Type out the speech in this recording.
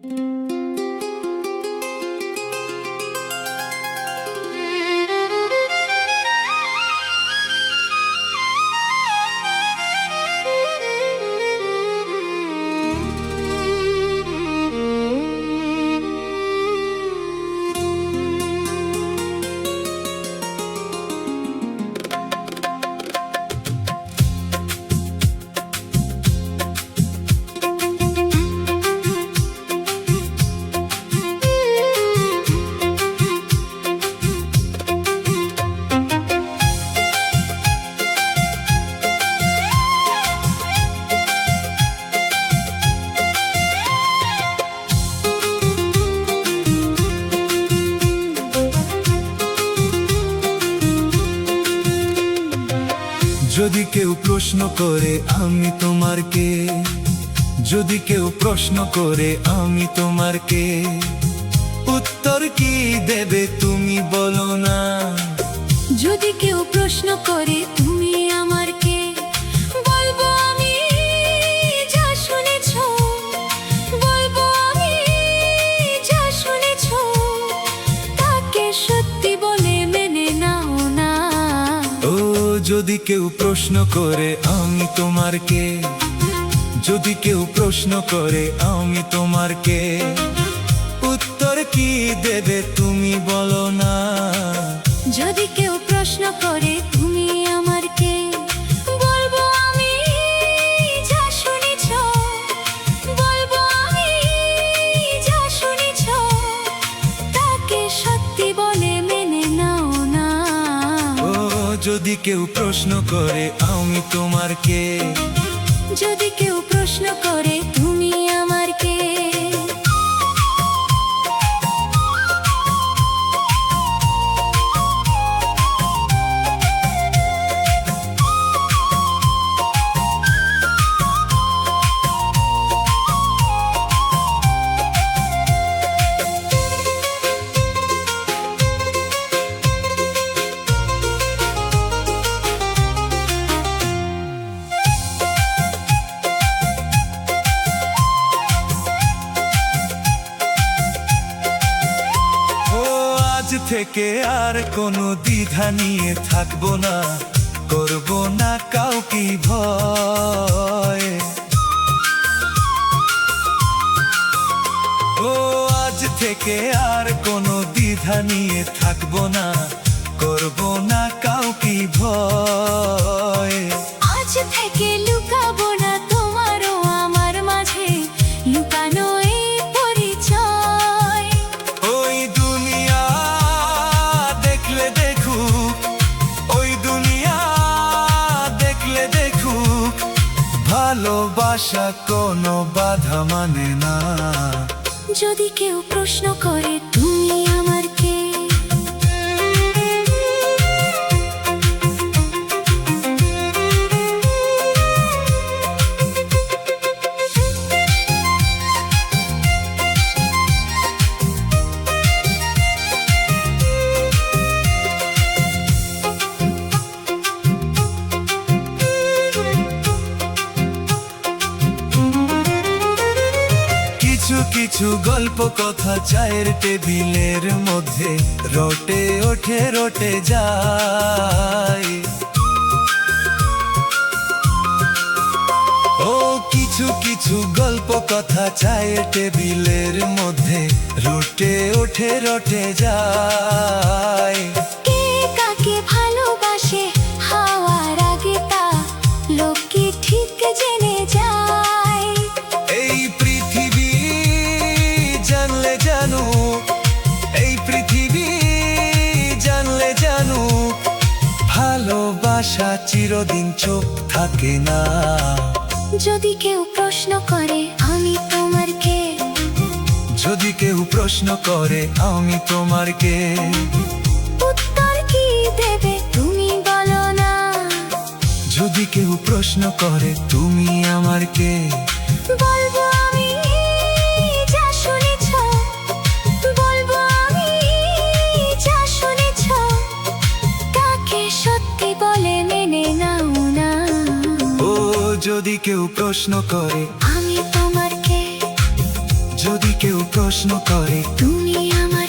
যদি কেউ প্রশ্ন করে আমি তোমার কে, যদি কেউ প্রশ্ন করে আমি তোমার কে, উত্তর কি দেবে তুমি বলো না। যদি কেউ প্রশ্ন করে তুমি আমার কে, বলবো আমি যা শুনেছো, বলবো আমি যা শুনেছো, তাকে সত্যি বলে মেনে নাও না। ও যদি কেউ প্রশ্ন করে আমি তোমার কে, যদি কেউ প্রশ্ন করে আমি তোমার কে, উত্তর কি দেবে তুমি বলো না। যদি কেউ প্রশ্ন করে তুমি আমার কে, বলবো আমি যা শুনেছো, বলবো আমি যা শুনেছো, তাকে সত্যি বলে মেনে নাও না। ও যদি কেউ প্রশ্ন করে আমি তোমার কে, যদি কেউ প্রশ্ন করে তুমি আমার কে। থেকে আর কোনো দ্বিধা নিয়ে থাকবো না, করবো না কাউকে ভয়। ও আজ থেকে আর কোনো দ্বিধা নিয়ে থাকবো না, করবো না কাউকে ভয়। আজ থেকে লুকাবো না তোমারও আমার মাঝে লুকানো এই পরিচয়। ওই দুনিয়া দেখলে দেখুক, ওই দুনিয়া দেখলে দেখুক, ভালোবাসা কোনো বাধা মানে না। যদি কেউ প্রশ্ন করে তুমি আমার কে, কিছু গল্প কথা চায়ের টেবিলের মধ্যে রটে ওঠে রটে যায়। ও কিছু কিছু গল্প কথা চায়ের টেবিলের মধ্যে রটে ওঠে রটে যায়। কে কাকে ভালোবাসে হওয়ার আগে তা লোকে ঠিক জেনে যায়। এই পৃথিবী জানলে জানু, এই পৃথিবী জানলে জানু, ভালোবাসা চিরদিন চুপ থাকে না। যদি কেউ প্রশ্ন করে আমি তোমার কে, যদি কেউ প্রশ্ন করে আমি তোমার কে, উত্তর কি দেবে তুমি বলো না। যদি কেউ প্রশ্ন করে তুমি আমার কে, বলবো আমি যা শুনেছো, বলবো আমি যা শুনেছো, তাকে সত্যি বলে মেনে নাও না। ও যদি কেউ প্রশ্ন করে আমি তোমার কে, যদি কেউ প্রশ্ন করে তুমি আমার